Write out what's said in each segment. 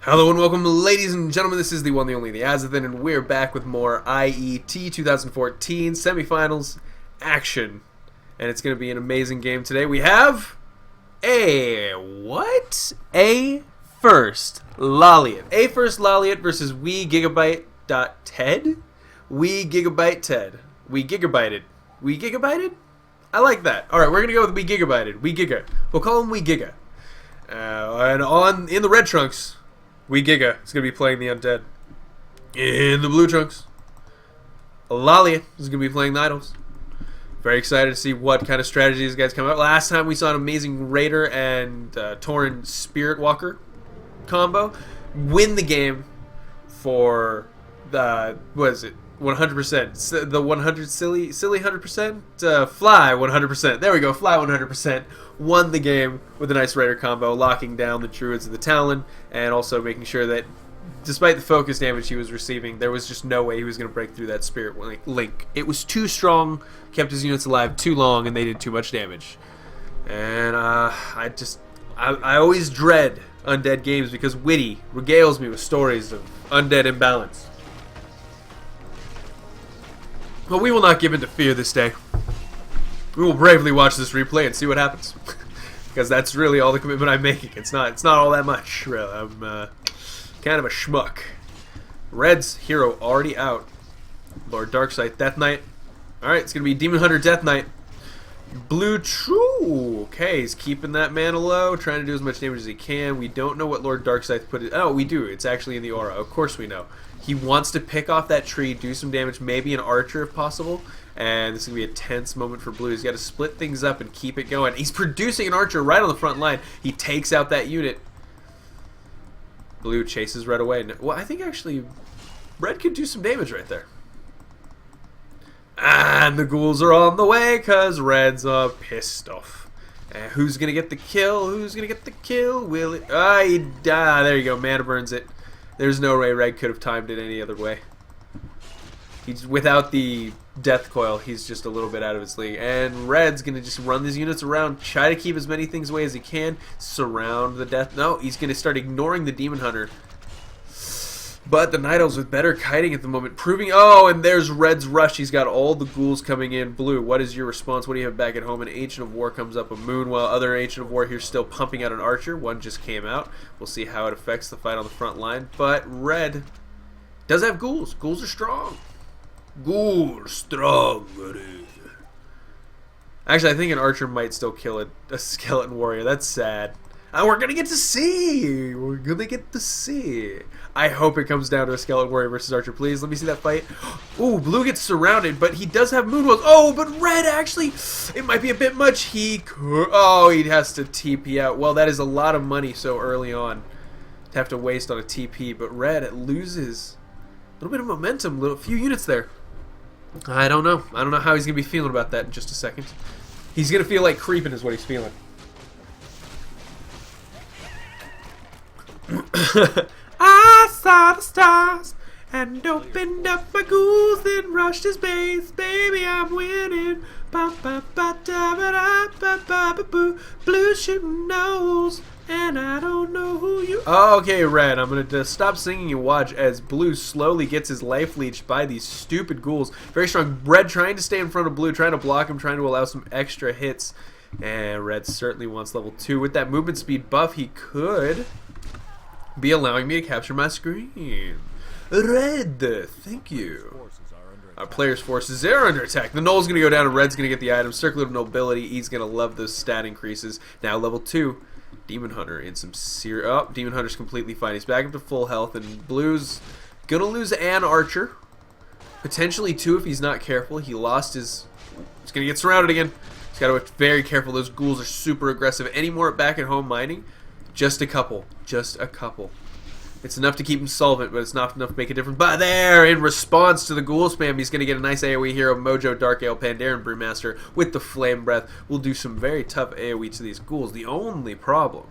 Hello and welcome, ladies and gentlemen. This is the one, the only, the Azothan, and we're back with more IET 2014 semifinals action. And it's going to be an amazing game today. We have A first Lawliet. A first Lawliet versus GIGGABYT.ED. GIGGABYT.ED. We gigabyted. We gigabyted? I like that. Alright, we're going to go with we gigabyted. We giga. We'll call him we giga. And in the red trunks, we Giga is going to be playing the Undead. In the blue trunks, Lawliet is going to be playing the Idols. Very excited to see what kind of strategy these guys come out. Last time we saw an amazing Raider and Tauren Spirit Walker combo win the game for the, what is it, 100%. The 100 silly 100%? Fly 100%. There we go, Fly 100%. Won the game with a nice Raider combo, locking down the Druids of the Talon, and also making sure that despite the focus damage he was receiving, there was just no way he was going to break through that Spirit Link. It was too strong, kept his units alive too long, and they did too much damage. And I always dread Undead games because Witty regales me with stories of Undead imbalance. But we will not give in to fear this day. We will bravely watch this replay and see what happens. Because that's really all the commitment I'm making. It's not all that much, really. I'm kind of a schmuck. Red's hero already out. Lord Darkseid, Death Knight. Alright, it's going to be Demon Hunter, Death Knight. Blue True. Okay, he's keeping that mana low, trying to do as much damage as he can. We don't know what Lord Darkseid put it. Oh, we do. It's actually in the aura. Of course we know. He wants to pick off that tree, do some damage, maybe an archer if possible. And this is going to be a tense moment for Blue. He's got to split things up and keep it going. He's producing an archer right on the front line. He takes out that unit. Blue chases Red away. Well, I think actually Red could do some damage right there. And the ghouls are on the way because Red's pissed off. Who's going to get the kill? Who's going to get the kill? Will it? There you go. Mana burns it. There's no way Red could have timed it any other way. He's without the death coil, he's just a little bit out of his league. And Red's going to just run these units around, try to keep as many things away as he can, surround the death. No, he's going to start ignoring the Demon Hunter. But the Night Elves with better kiting at the moment, proving... Oh, and there's Red's rush. He's got all the ghouls coming in. Blue, what is your response? What do you have back at home? An Ancient of War comes up a moon, while other Ancient of War here still pumping out an archer. One just came out. We'll see how it affects the fight on the front line. But Red does have ghouls. Ghouls are strong. Ghouls strong. Actually, I think an archer might still kill a skeleton warrior. That's sad. We're going to get to see. We're going to get to see. I hope it comes down to a skeleton warrior versus archer. Please, let me see that fight. Ooh, Blue gets surrounded, but he does have moonwells. Oh, but Red actually, it might be a bit much. He could, oh, he has to TP out. Well, that is a lot of money so early on to have to waste on a TP, but Red loses a little bit of momentum, a few units there. I don't know. I don't know how he's going to be feeling about that in just a second. He's going to feel like creeping is what he's feeling. I saw the stars and opened up my ghouls, then rushed his base. Baby, I'm winning. Blue shooting nose, and I don't know who you. Okay, Red, I'm gonna just stop singing and watch as Blue slowly gets his life leeched by these stupid ghouls. Very strong. Red trying to stay in front of Blue, trying to block him, trying to allow some extra hits. And Red certainly wants level 2. With that movement speed buff, he could be allowing me to capture my screen. Red, thank you. Our players' forces are under attack. The Null's going to go down and Red's going to get the item. Circle of Nobility, he's going to love those stat increases. Now level 2, Demon Hunter in some serious... Oh, Demon Hunter's completely fine. He's back up to full health, and Blue's going to lose an archer. Potentially 2 if he's not careful. He lost his... He's going to get surrounded again. He's got to be very careful. Those ghouls are super aggressive. Any more back at home mining? Just a couple. Just a couple. It's enough to keep him solvent, but it's not enough to make a difference. But there, in response to the ghoul spam, he's going to get a nice AoE hero, Mojo, Dark Ale, Pandaren, Brewmaster, with the Flame Breath. We'll do some very tough AoE to these ghouls. The only problem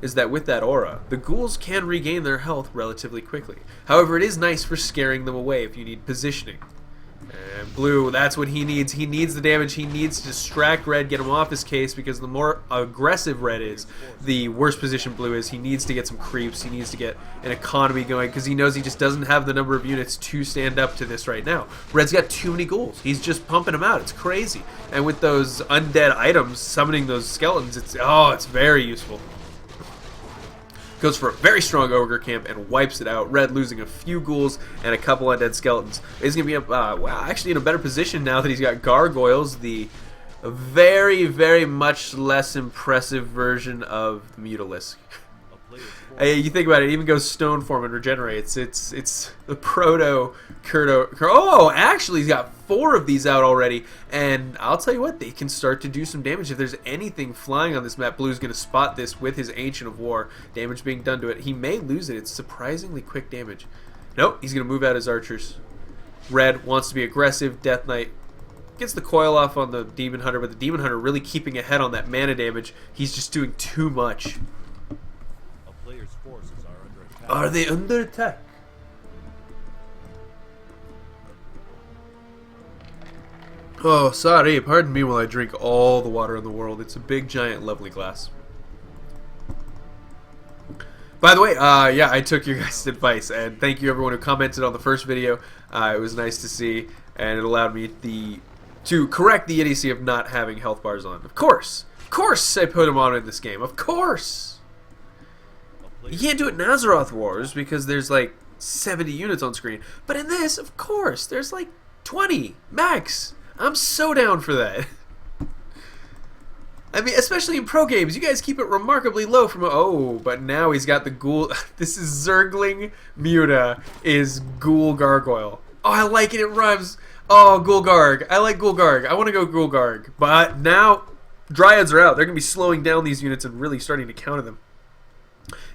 is that with that aura, the ghouls can regain their health relatively quickly. However, it is nice for scaring them away if you need positioning. And blue, that's what he needs. He needs the damage. He needs to distract red, get him off his case, because the more aggressive red is, the worse position blue is. He needs to get some creeps. He needs to get an economy going, because he knows he just doesn't have the number of units to stand up to this right now. Red's got too many ghouls. He's just pumping them out. It's crazy. And with those undead items, summoning those skeletons, it's very useful. Goes for a very strong ogre camp and wipes it out. Red losing a few ghouls and a couple undead skeletons. He's going to be actually in a better position now that he's got gargoyles, the very, very much less impressive version of the Mutalisk. You think about it, it even goes stone form and regenerates. It's the proto Kurdo. Oh, actually, he's got 4 of these out already, and I'll tell you what, they can start to do some damage. If there's anything flying on this map, Blue's going to spot this with his Ancient of War. Damage being done to it. He may lose it. It's surprisingly quick damage. Nope, he's going to move out his archers. Red wants to be aggressive. Death Knight gets the coil off on the Demon Hunter, but the Demon Hunter really keeping ahead on that mana damage. He's just doing too much. Are they under attack? Oh, sorry. Pardon me while I drink all the water in the world. It's a big, giant, lovely glass. By the way, yeah, I took your guys' advice, and thank you everyone who commented on the first video. It was nice to see, and it allowed me to correct the idiocy of not having health bars on. Of course, I put them on in this game. Of course. You can't do it in Azeroth Wars because there's like 70 units on screen. But in this, of course, there's like 20 max. I'm so down for that. I mean, especially in pro games, you guys keep it remarkably low from but now he's got the ghoul. This is Zergling Muta is Ghoul Gargoyle. Oh, I like it. It rhymes. Oh, Ghoul Garg. I like Ghoul Garg. I want to go Ghoul Garg. But now Dryads are out. They're going to be slowing down these units and really starting to counter them.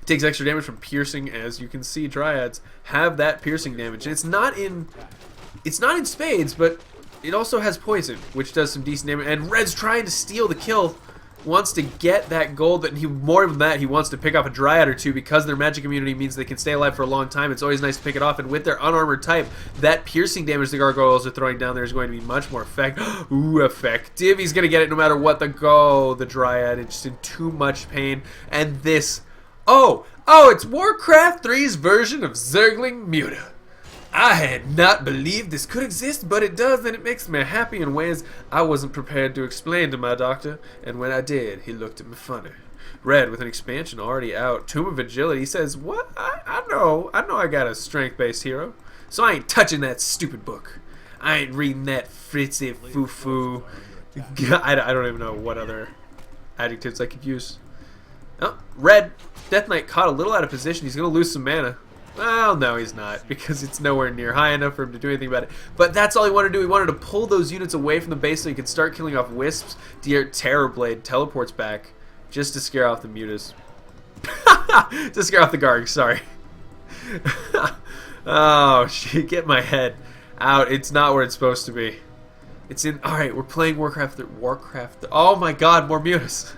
Takes extra damage from piercing. As you can see, Dryads have that piercing damage. And it's not in spades, but it also has poison, which does some decent damage. And Red's trying to steal the kill, wants to get that gold, but more than that, he wants to pick off a Dryad or two because their magic immunity means they can stay alive for a long time. It's always nice to pick it off, and with their unarmored type, that piercing damage the gargoyles are throwing down there is going to be much more effective. Ooh, effective. He's going to get it no matter what. The Dryad is just in too much pain, and this... Oh, it's Warcraft 3's version of Zergling Muta. I had not believed this could exist, but it does, and it makes me happy in ways I wasn't prepared to explain to my doctor, and when I did, he looked at me funny. Red, with an expansion already out, Tomb of Agility, says, what? I know I got a strength-based hero, so I ain't touching that stupid book. I ain't reading that fritzy foo-foo. I don't even know what other adjectives I could use. Oh, Red, Death Knight caught a little out of position. He's going to lose some mana. Well, no, he's not, because it's nowhere near high enough for him to do anything about it. But that's all he wanted to do. He wanted to pull those units away from the base so he could start killing off wisps. Terrorblade teleports back just to scare off the mutas. To scare off the Gargs, sorry. Oh, shit, get my head out. It's not where it's supposed to be. It's in... Alright, we're playing Warcraft. Oh my god, more mutas.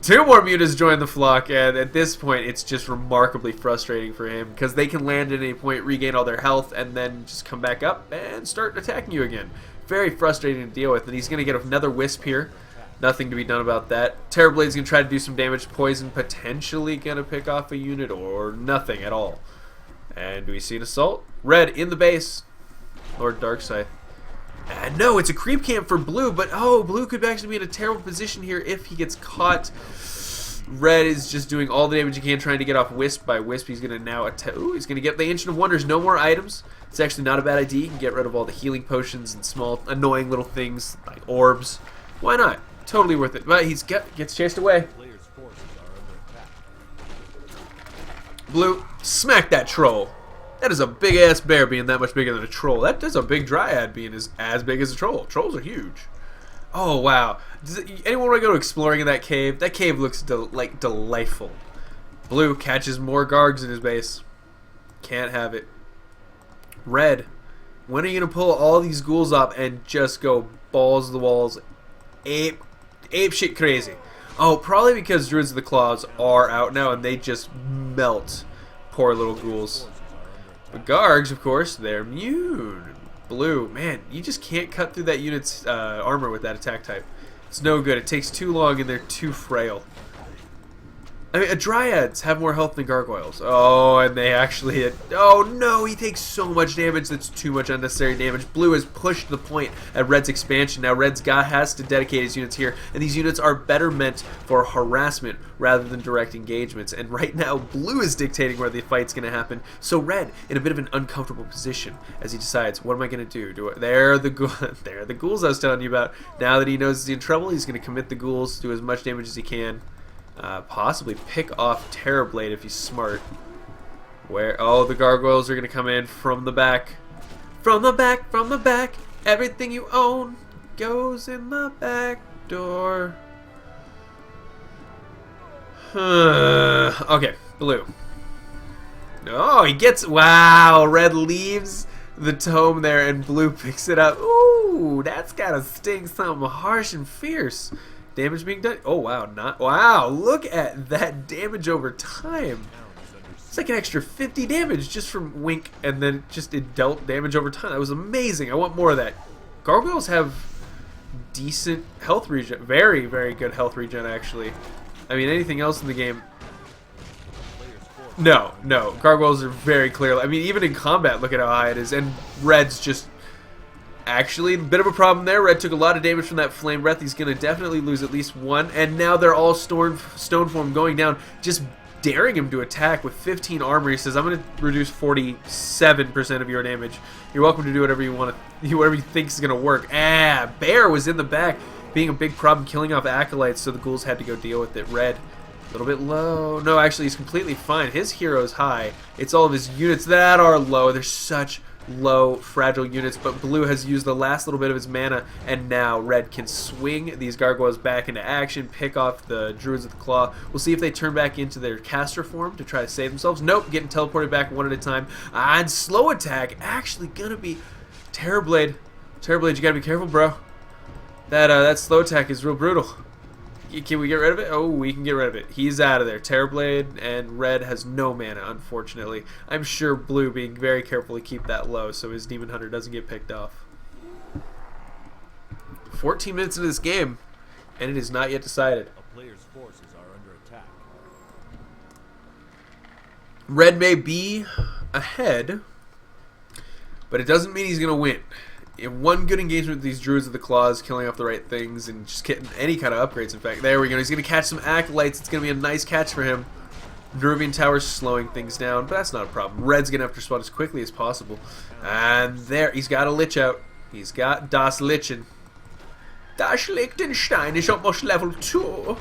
2 more mutas join the flock, and at this point it's just remarkably frustrating for him because they can land at any point, regain all their health, and then just come back up and start attacking you again. Very frustrating to deal with, and he's going to get another wisp here. Nothing to be done about that. Terrorblade's going to try to do some damage. Poison potentially going to pick off a unit, or nothing at all. And do we see an assault? Red in the base. Lord Darkside. No, it's a creep camp for Blue, but Blue could actually be in a terrible position here if he gets caught. Red is just doing all the damage he can, trying to get off Wisp by Wisp. He's going to now attack. Ooh, he's going to get the Ancient of Wonders. No more items. It's actually not a bad idea. You can get rid of all the healing potions and small annoying little things like orbs. Why not? Totally worth it. But gets chased away. Blue, smack that troll. That is a big-ass bear being that much bigger than a troll. That is a big Dryad being as big as a troll. Trolls are huge. Oh, wow. Does anyone want to go exploring in that cave? That cave looks delightful. Blue catches more Gargs in his base. Can't have it. Red, when are you going to pull all these ghouls up and just go balls to the walls? Ape shit crazy. Oh, probably because Druids of the Claws are out now and they just melt poor little ghouls. But Gargs, of course, they're immune. Blue, man, you just can't cut through that unit's armor with that attack type. It's no good. It takes too long and they're too frail. I mean, Dryads have more health than Gargoyles. Oh, and they actually hit. Oh no, he takes so much damage. That's too much unnecessary damage. Blue has pushed the point at Red's expansion. Now Red's has to dedicate his units here, and these units are better meant for harassment rather than direct engagements. And right now, Blue is dictating where the fight's going to happen. So Red in a bit of an uncomfortable position as he decides, what am I going to do? There are the ghouls I was telling you about. Now that he knows he's in trouble, he's going to commit the ghouls, do as much damage as he can. Possibly pick off Terrorblade if he's smart. Where? Oh, the Gargoyles are going to come in from the back. From the back, from the back. Everything you own goes in the back door. Okay, Blue. Oh, he gets... Wow, Red leaves the tome there and Blue picks it up. Ooh, that's got to sting something harsh and fierce. Damage being done. Oh wow, wow, look at that damage over time. It's like an extra 50 damage just from Wink, and then just it dealt damage over time. That was amazing. I want more of that. Gargoyles have decent health regen. Very, very good health regen actually. I mean, anything else in the game? No. Gargoyles are very clear. I mean, even in combat, look at how high it is. And Red's just... Actually, a bit of a problem there. Red took a lot of damage from that Flame Breath. He's going to definitely lose at least one. And now they're all stone form going down, just daring him to attack with 15 armor. He says, I'm going to reduce 47% of your damage. You're welcome to do whatever you want to, whatever you think is going to work. Bear was in the back, being a big problem, killing off Acolytes, so the ghouls had to go deal with it. Red, a little bit low. No, actually, he's completely fine. His hero's high. It's all of his units that are low. They're such low, fragile units, but Blue has used the last little bit of his mana, and now Red can swing these Gargoyles back into action, pick off the Druids of the Claw. We'll see if they turn back into their caster form to try to save themselves. Nope, getting teleported back one at a time. And slow attack, actually gonna be Terrorblade. Terrorblade, you gotta be careful, bro. That slow attack is real brutal. Can we get rid of it? Oh, we can get rid of it. He's out of there. Terrorblade, and Red has no mana, unfortunately. I'm sure Blue being very careful to keep that low so his Demon Hunter doesn't get picked off. 14 minutes into this game, and it is not yet decided. A player's forces are under attack. Red may be ahead, but it doesn't mean he's going to win. In one good engagement with these Druids of the Claws, killing off the right things and just getting any kind of upgrades, in fact. There we go. He's going to catch some Acolytes. It's going to be a nice catch for him. Nerubian Tower's slowing things down, but that's not a problem. Red's going to have to respond as quickly as possible. And there, he's got a Lich out. He's got Das Lichen. Das Liechtenstein is almost level 2.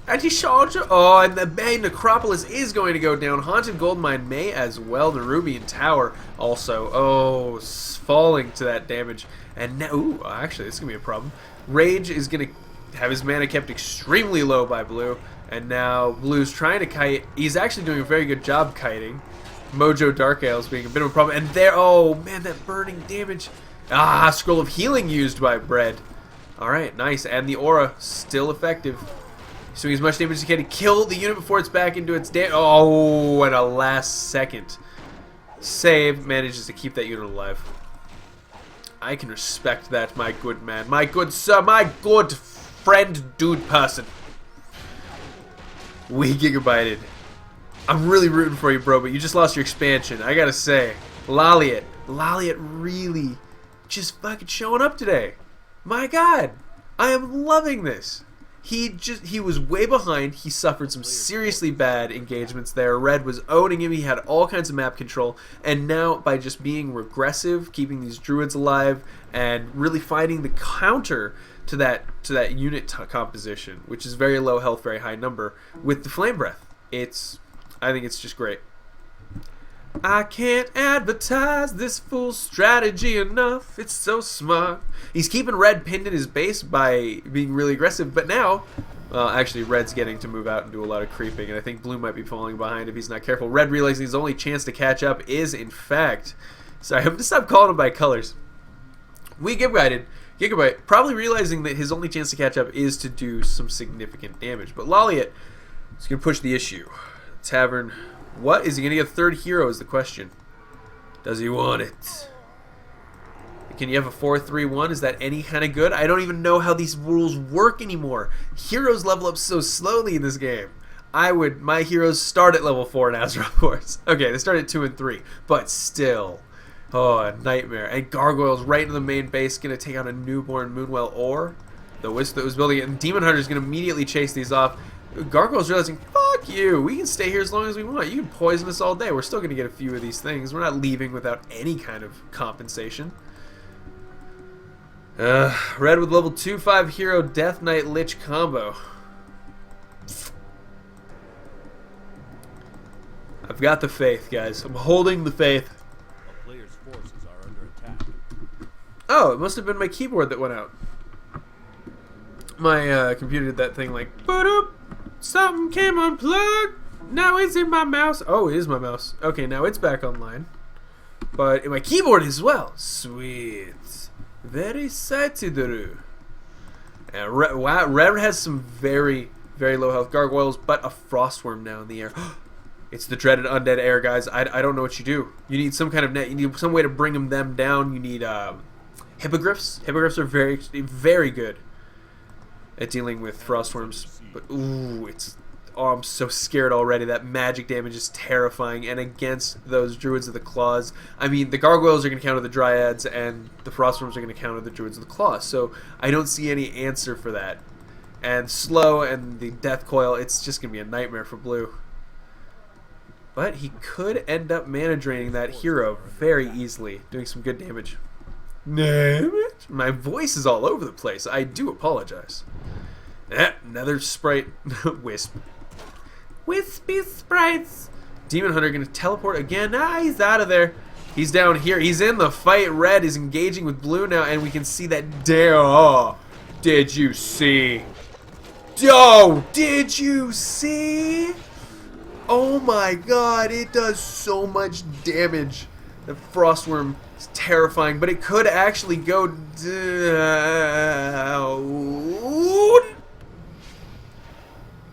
And he saw... Oh, and the main Necropolis is going to go down. Haunted Goldmine may as well. Nerubian Tower also. Oh, falling to that damage. And now... Ooh, actually, this is going to be a problem. Rage is going to have his mana kept extremely low by Blue. And now Blue's trying to kite. He's actually doing a very good job kiting. Mojo Dark Ales being a bit of a problem. And there... Oh, man, that burning damage. Ah, Scroll of Healing used by Bread. Alright, nice. And the Aura still effective. So as much damage as he can to kill the unit before it's back into its damage. Oh, and a last second save manages to keep that unit alive. I can respect that, my good man. My good sir, my good friend, dude person. We GIGGABYT.ED. I'm really rooting for you, bro, but you just lost your expansion. I gotta say. Lawliet really just fucking showing up today. My god. I am loving this. He was way behind. He suffered some seriously bad engagements there. Red was owning him. He had all kinds of map control. And now, by just being regressive, keeping these Druids alive, and really finding the counter to that unit composition, which is very low health, very high number, with the Flame Breath. I think it's just great. I can't advertise this fool strategy enough. It's so smart. He's keeping Red pinned in his base by being really aggressive, but now, well, actually, Red's getting to move out and do a lot of creeping, and I think Blue might be falling behind if he's not careful. Red realizing his only chance to catch up is, in fact... Sorry, I'm going to stop calling him by colors. We GIGGABYT, probably realizing that his only chance to catch up is to do some significant damage. But Lawliet is going to push the issue. Tavern... What? Is he going to get a third hero is the question. Does he want it? Can you have a 4-3-1? Is that any kind of good? I don't even know how these rules work anymore. Heroes level up so slowly in this game. My heroes start at level 4 in Azeroth, of course. Okay, they start at 2 and 3, but still. Oh, a nightmare. And Gargoyles right into the main base, going to take out a newborn Moonwell Ore. The Wisp that was building it, and Demon Hunter is going to immediately chase these off. Gargoyles realizing, fuck you, we can stay here as long as we want. You can poison us all day. We're still going to get a few of these things. We're not leaving without any kind of compensation. Red with level 2-5 hero Death Knight Lich combo. I've got the faith, guys. I'm holding the faith. A player's forces are under attack. Oh, it must have been my keyboard that went out. My computer did that thing like, boop, something came unplugged. Now it's in my mouse. Oh, it is my mouse. Okay, now it's back online. But my keyboard as well. Sweet. Very excited. And Red has some very, very low health gargoyles, but a frostworm now in the air. It's the dreaded undead air, guys. I don't know what you do. You need some kind of net. You need some way to bring them down. You need hippogriffs. Hippogriffs are very, very good at dealing with frostworms. But ooh, I'm so scared already. That magic damage is terrifying. And against those Druids of the Claws, I mean, the Gargoyles are going to counter the Dryads, and the Frostworms are going to counter the Druids of the Claws. So I don't see any answer for that. And Slow and the Death Coil, it's just going to be a nightmare for Blue. But he could end up mana draining that hero very easily, doing some good damage. Damage? My voice is all over the place. I do apologize. Another sprite. Wisp. Wispy sprites. Demon Hunter going to teleport again. He's out of there. He's down here. He's in the fight. Red is engaging with Blue now, and we can see that. Oh, did you see? Oh, did you see? Oh my god, it does so much damage. The Frostworm is terrifying, but it could actually go down.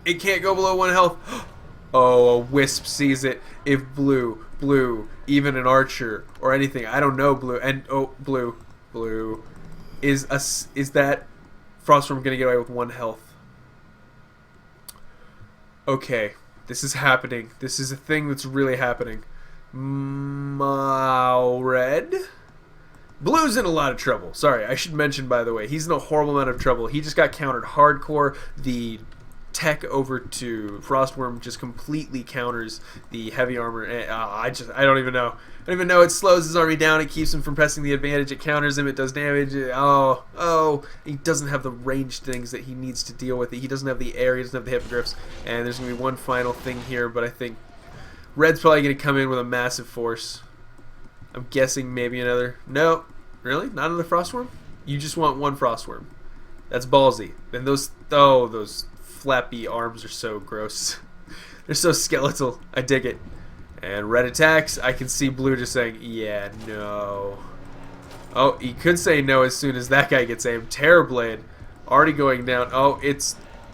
It can't go below 1 health. Oh, a Wisp sees it. If Blue, even an Archer or anything, I don't know, Blue, and Blue, is that Frostworm gonna get away with 1 health? Okay. This is happening. This is a thing that's really happening. Red? Blue's in a lot of trouble. Sorry, I should mention, by the way, he's in a horrible amount of trouble. He just got countered hardcore. The tech over to Frostworm just completely counters the heavy armor. I don't even know. I don't even know. It slows his army down. It keeps him from pressing the advantage. It counters him. It does damage. Oh. He doesn't have the ranged things that he needs to deal with it. He doesn't have the air. He doesn't have the hippogriffs. And there's going to be one final thing here, but I think Red's probably going to come in with a massive force. I'm guessing maybe another. No. Really? Not another Frostworm? You just want 1 Frostworm. That's ballsy. And those flappy arms are so gross. They're so skeletal. I dig it. And Red attacks. I can see Blue just saying, yeah, no. Oh, he could say no as soon as that guy gets aimed. Terrorblade already going down. Oh,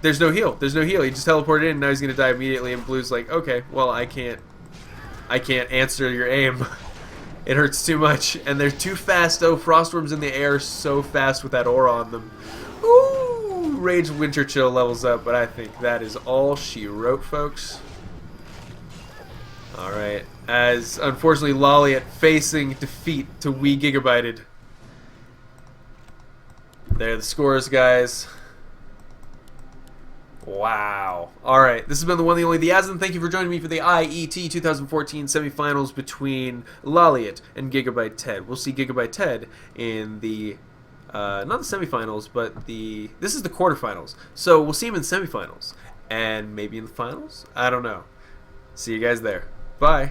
there's no heal. There's no heal. He just teleported in and now he's going to die immediately. And Blue's like, okay, well, I can't answer your aim. It hurts too much. And they're too fast, though. Frostworms in the air so fast with that aura on them. Ooh, Rage Winter Chill levels up, but I think that is all she wrote, folks. Alright, as unfortunately Lawliet facing defeat to GIGGABYT.ED. There are the scores, guys. Wow. Alright, this has been the one, the only, the Azothan. Thank you for joining me for the IET 2014 semifinals between Lawliet and GIGGABYT.ED. We'll see GIGGABYT.ED in the, not the semifinals, but this is the quarterfinals. So we'll see him in semifinals. And maybe in the finals? I don't know. See you guys there. Bye.